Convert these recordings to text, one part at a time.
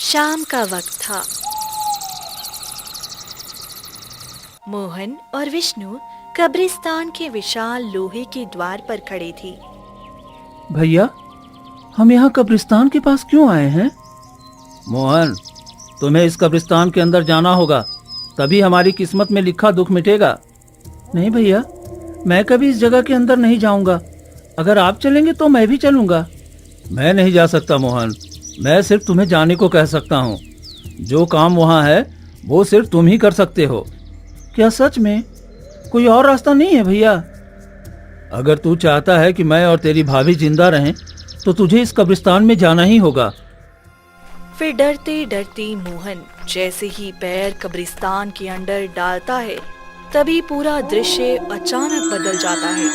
शाम का वक्त था। मोहन और विष्णु कब्रिस्तान के विशाल लोहे के द्वार पर खड़े थे। भैया, हम यहाँ कब्रिस्तान के पास क्यों आए हैं? मोहन, तुम्हें इस कब्रिस्तान के अंदर जाना होगा, तभी हमारी किस्मत में लिखा दुख मिटेगा। नहीं भैया, मैं कभी इस जगह के अंदर नहीं जाऊंगा। अगर आप चलेंगे तो मैं भी चलूंगा। मैं नहीं जा सकता मोहन, मैं सिर्फ तुम्हें जाने को कह सकता हूँ। जो काम वहाँ है वो सिर्फ तुम ही कर सकते हो। क्या सच में कोई और रास्ता नहीं है भैया? अगर तू चाहता है कि मैं और तेरी भाभी जिंदा रहें तो तुझे इस कब्रिस्तान में जाना ही होगा। फिर डरते डरते मोहन जैसे ही पैर कब्रिस्तान के अंदर डालता है, तभी पूरा दृश्य अचानक बदल जाता है।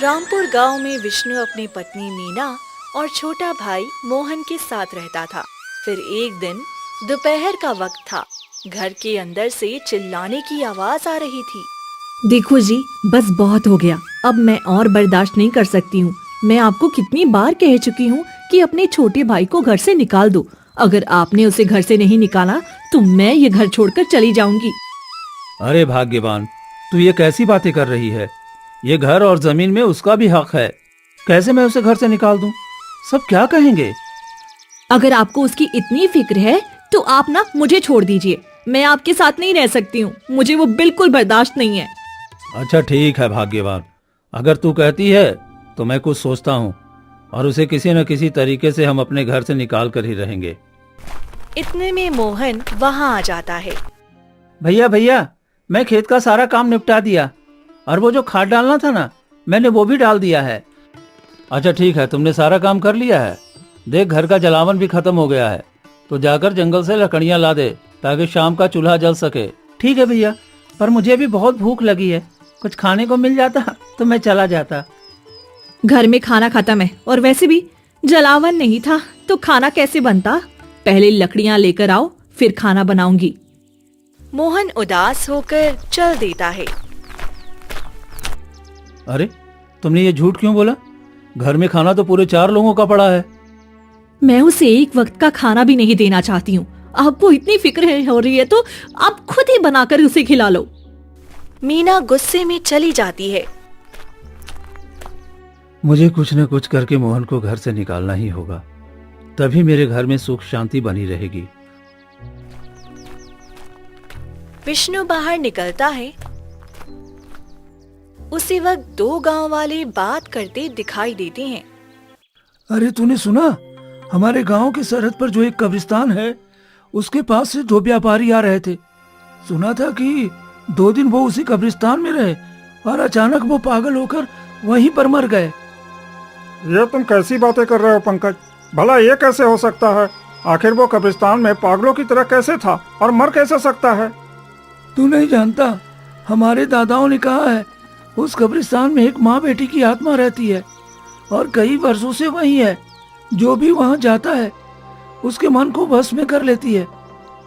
रामपुर गांव में विष्णु अपनी पत्नी मीना और छोटा भाई मोहन के साथ रहता था। फिर एक दिन दोपहर का वक्त था। घर के अंदर से चिल्लाने की आवाज आ रही थी। देखो जी, बस बहुत हो गया। अब मैं और बर्दाश्त नहीं कर सकती हूँ। मैं आपको कितनी बार कह चुकी हूँ कि अपने छोटे भाई को घर से निकाल दो। अगर आपने उसे घर से नहीं निकाला तो मैं ये घर छोड़कर चली जाऊंगी। अरे भाग्यवान, तू ये कैसी बातें कर रही है? ये घर और जमीन में उसका भी हक है। कैसे मैं उसे घर से निकाल दूं? सब क्या कहेंगे? अगर आपको उसकी इतनी फिक्र है तो आप ना मुझे छोड़ दीजिए। मैं आपके साथ नहीं रह सकती हूँ। मुझे वो बिल्कुल बर्दाश्त नहीं है। अच्छा ठीक है भाग्यवान, अगर तू कहती है तो मैं कुछ सोचता हूँ और उसे किसी न किसी तरीके से हम अपने घर से निकाल कर ही रहेंगे। इतने में मोहन वहाँ आ जाता है। भैया भैया, मैं खेत का सारा काम निपटा दिया और वो जो खाद डालना था ना, मैंने वो भी डाल दिया है। अच्छा ठीक है, तुमने सारा काम कर लिया है। देख, घर का जलावन भी खत्म हो गया है, तो जाकर जंगल से लकड़ियां ला दे ताकि शाम का चूल्हा जल सके। ठीक है भैया, पर मुझे भी बहुत भूख लगी है। कुछ खाने को मिल जाता तो मैं चला जाता। घर में खाना खत्म है और वैसे भी जलावन नहीं था तो खाना कैसे बनता? पहले लकड़ियां लेकर आओ, फिर खाना बनाऊंगी। मोहन उदास होकर चल देता है। अरे, तुमने ये झूठ क्यों बोला? घर में खाना तो पूरे 4 लोगों का पड़ा है। मैं उसे एक वक्त का खाना भी नहीं देना चाहती हूँ। आपको इतनी फिक्र हो रही है तो आप खुद ही बनाकर उसे खिला लो। मीना गुस्से में चली जाती है। मुझे कुछ न कुछ करके मोहन को घर से निकालना ही होगा, तभी मेरे घर में सुख शांति बनी रहेगी। विष्णु बाहर निकलता है। उसी वक्त 2 गांव वाले बात करते दिखाई देते हैं। अरे तूने सुना? हमारे गांव की सरहद पर जो एक कब्रिस्तान है, उसके पास से 2 व्यापारी आ रहे थे। सुना था कि 2 दिन वो उसी कब्रिस्तान में रहे और अचानक वो पागल होकर वहीं पर मर गए। ये तुम कैसी बातें कर रहे हो पंकज? भला ये कैसे हो सकता है? आखिर वो कब्रिस्तान में पागलों की तरह कैसे था और मर कैसे सकता है? तू नहीं जानता, हमारे दादाओं ने कहा है उस कब्रिस्तान में एक माँ बेटी की आत्मा रहती है और कई वर्षों से वही है। जो भी वहाँ जाता है उसके मन को वश में कर लेती है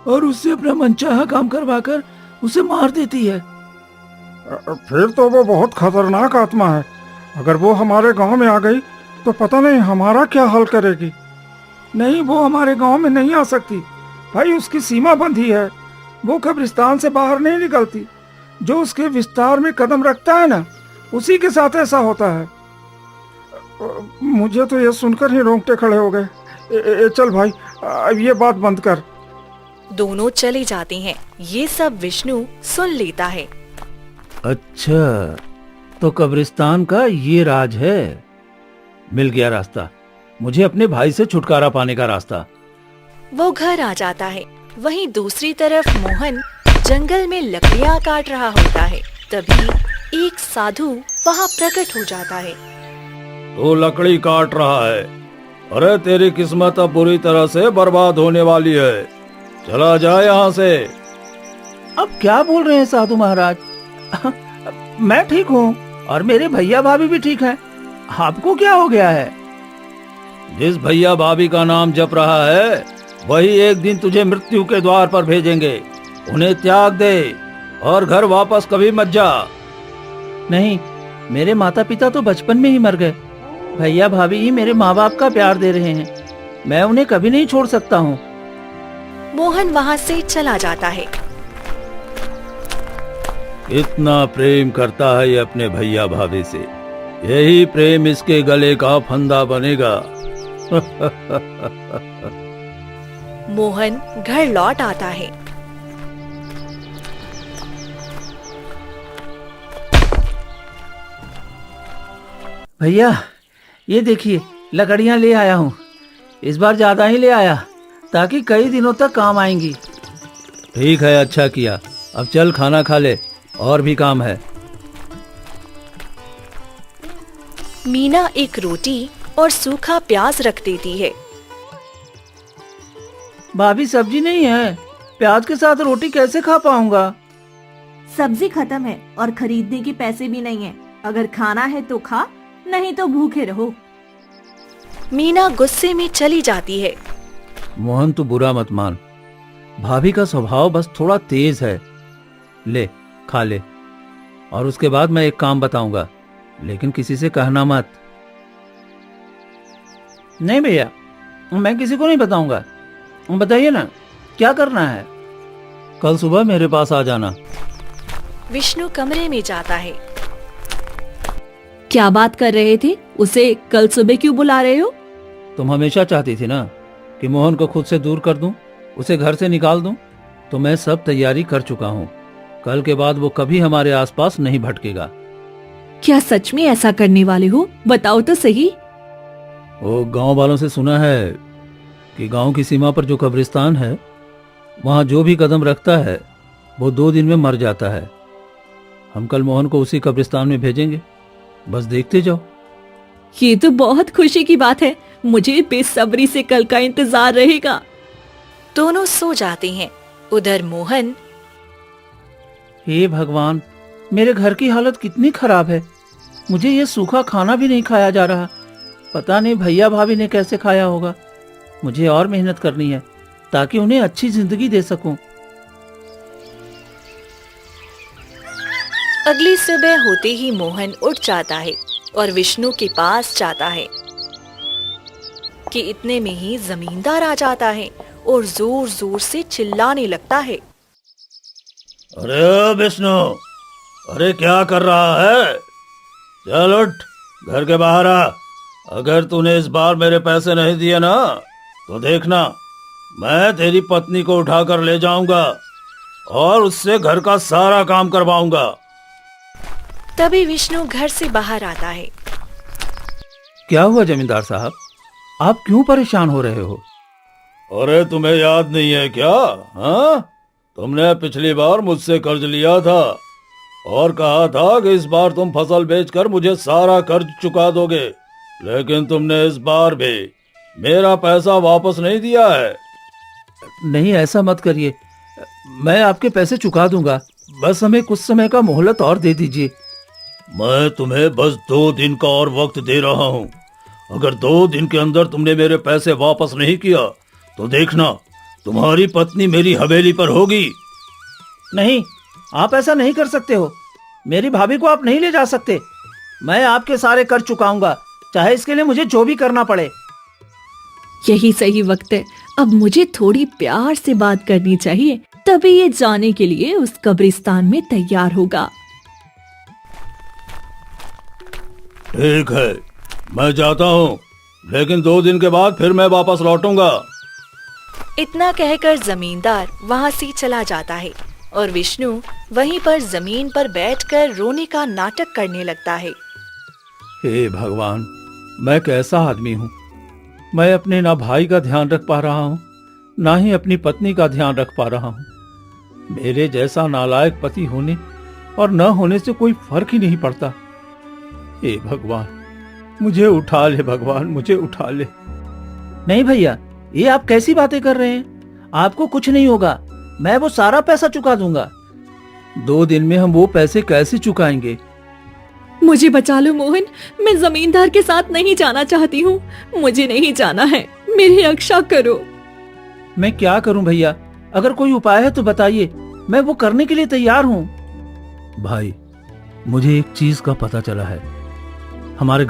और उससे अपना मनचाहा काम करवाकर उसे मार देती है। फिर तो वो बहुत खतरनाक आत्मा है। अगर वो हमारे गांव में आ गई तो पता नहीं हमारा क्या हाल करेगी। नहीं, वो हमारे गांव में नहीं आ सकती भाई, उसकी सीमा बंधी है। वो कब्रिस्तान से बाहर नहीं निकलती। जो उसके विस्तार में कदम रखता है ना, उसी के साथ ऐसा होता है। मुझे तो ये सुनकर ही रोंगटे खड़े हो गए। चल भाई, अब ये बात बंद कर। दोनों चले जाते हैं। ये सब विष्णु सुन लेता है। अच्छा, तो कब्रिस्तान का ये राज है। मिल गया रास्ता, मुझे अपने भाई से छुटकारा पाने का रास्ता। वो घर आ जाता है। वहीं दूसरी तरफ मोहन जंगल में लकड़ियां काट रहा होता है। तभी एक साधु वहाँ प्रकट हो जाता है। तो लकड़ी काट रहा है? अरे तेरी किस्मत अब बुरी तरह से बर्बाद होने वाली है। चला जा यहाँ से। अब क्या बोल रहे हैं साधु महाराज? मैं ठीक हूँ और मेरे भैया भाभी भी ठीक हैं। आपको क्या हो गया है? जिस भैया भाभी का नाम जप रहा है वही एक दिन तुझे मृत्यु के द्वार पर भेजेंगे। उन्हें त्याग दे और घर वापस कभी मत जा। नहीं, मेरे माता पिता तो बचपन में ही मर गए। भैया भाभी ही मेरे माँ बाप का प्यार दे रहे हैं। मैं उन्हें कभी नहीं छोड़ सकता हूँ। मोहन वहाँ से चला जाता है। इतना प्रेम करता है ये अपने भैया भाभी से, यही प्रेम इसके गले का फंदा बनेगा। मोहन घर लौट आता है। भैया ये देखिए, लकड़ियाँ ले आया हूँ। इस बार ज्यादा ही ले आया ताकि कई दिनों तक काम आएंगी। ठीक है, अच्छा किया। अब चल खाना खा ले, और भी काम है। मीना एक रोटी और सूखा प्याज रख देती है। भाभी सब्जी नहीं है, प्याज के साथ रोटी कैसे खा पाऊंगा? सब्जी खत्म है और खरीदने के पैसे भी नहीं है। अगर खाना है तो खा, नहीं तो भूखे रहो। मीना गुस्से में चली जाती है। मोहन तू बुरा मत मान, भाभी का स्वभाव बस थोड़ा तेज है। ले खा ले, और उसके बाद मैं एक काम बताऊंगा, लेकिन किसी से कहना मत। नहीं भैया, मैं किसी को नहीं बताऊंगा। बताइए ना क्या करना है। कल सुबह मेरे पास आ जाना। विष्णु कमरे में जाता है। क्या बात कर रहे थे? उसे कल सुबह क्यों बुला रहे हो? तुम हमेशा चाहती थी ना कि मोहन को खुद से दूर कर दूं, उसे घर से निकाल दूं, तो मैं सब तैयारी कर चुका हूं। कल के बाद वो कभी हमारे आसपास नहीं भटकेगा। क्या सच में ऐसा करने वाले हो? बताओ तो सही। वो गांव वालों से सुना है कि गांव की सीमा पर जो कब्रिस्तान है, वहां जो भी कदम रखता है वो 2 दिन में मर जाता है। हम कल मोहन को उसी कब्रिस्तान में भेजेंगे, बस देखते जाओ। ये तो बहुत खुशी की बात है। मुझे बेसब्री से कल का इंतजार रहेगा। दोनों सो जाते हैं। उधर मोहन, हे भगवान, मेरे घर की हालत कितनी खराब है। मुझे ये सूखा खाना भी नहीं खाया जा रहा। पता नहीं भैया भाभी ने कैसे खाया होगा। मुझे और मेहनत करनी है ताकि उन्हें अच्छी जिंदगी दे सकूं। अगली सुबह होते ही मोहन उठ जाता है और विष्णु के पास जाता है कि इतने में ही जमींदार आ जाता है और जोर जोर से चिल्लाने लगता है। अरे विष्णु, अरे क्या कर रहा है? चल उठ, घर के बाहर आ। अगर तूने इस बार मेरे पैसे नहीं दिए ना, तो देखना मैं तेरी पत्नी को उठाकर ले जाऊंगा और उससे घर का सारा काम करवाऊंगा। तभी विष्णु घर से बाहर आता है। क्या हुआ जमींदार साहब, आप क्यों परेशान हो रहे हो? अरे तुम्हें याद नहीं है क्या? हाँ, तुमने पिछली बार मुझसे कर्ज लिया था और कहा था कि इस बार तुम फसल बेचकर मुझे सारा कर्ज चुका दोगे, लेकिन तुमने इस बार भी मेरा पैसा वापस नहीं दिया है। नहीं, ऐसा मत करिए, मैं आपके पैसे चुका दूंगा। बस हमें कुछ समय का मोहलत और दे दीजिए। मैं तुम्हें बस 2 दिन का और वक्त दे रहा हूँ। अगर 2 दिन के अंदर तुमने मेरे पैसे वापस नहीं किया तो देखना तुम्हारी पत्नी मेरी हवेली पर होगी। नहीं, आप ऐसा नहीं कर सकते हो। मेरी भाभी को आप नहीं ले जा सकते। मैं आपके सारे कर्ज चुकाऊंगा, चाहे इसके लिए मुझे जो भी करना पड़े। यही सही वक्त है। अब मुझे थोड़ी प्यार से बात करनी चाहिए, तभी ये जाने के लिए उस कब्रिस्तान में तैयार होगा। ठीक है, मैं जाता हूँ, लेकिन 2 दिन के बाद फिर मैं वापस लौटूंगा। इतना कहकर जमींदार वहाँ से चला जाता है और विष्णु वहीं पर जमीन पर बैठकर रोने का नाटक करने लगता है। हे भगवान, मैं कैसा आदमी हूँ। मैं अपने ना भाई का ध्यान रख पा रहा हूँ, ना ही अपनी पत्नी का ध्यान रख पा रहा हूँ। मेरे जैसा नालायक पति होने और न होने से कोई फर्क ही नहीं पड़ता। हे भगवान, मुझे उठा ले भगवान, मुझे उठा ले। नहीं भैया, ये आप कैसी बातें कर रहे हैं? आपको कुछ नहीं होगा, मैं वो सारा पैसा चुका दूंगा। 2 दिन में हम वो पैसे कैसे चुकाएंगे? मुझे बचा लो मोहन, मैं जमींदार के साथ नहीं जाना चाहती हूँ। मुझे नहीं जाना है, मेरी रक्षा करो। मैं क्या करूं भैया? अगर कोई उपाय है तो बताइए, मैं वो करने के लिए तैयार हूं। भाई, मुझे एक चीज का पता चला है। हमारे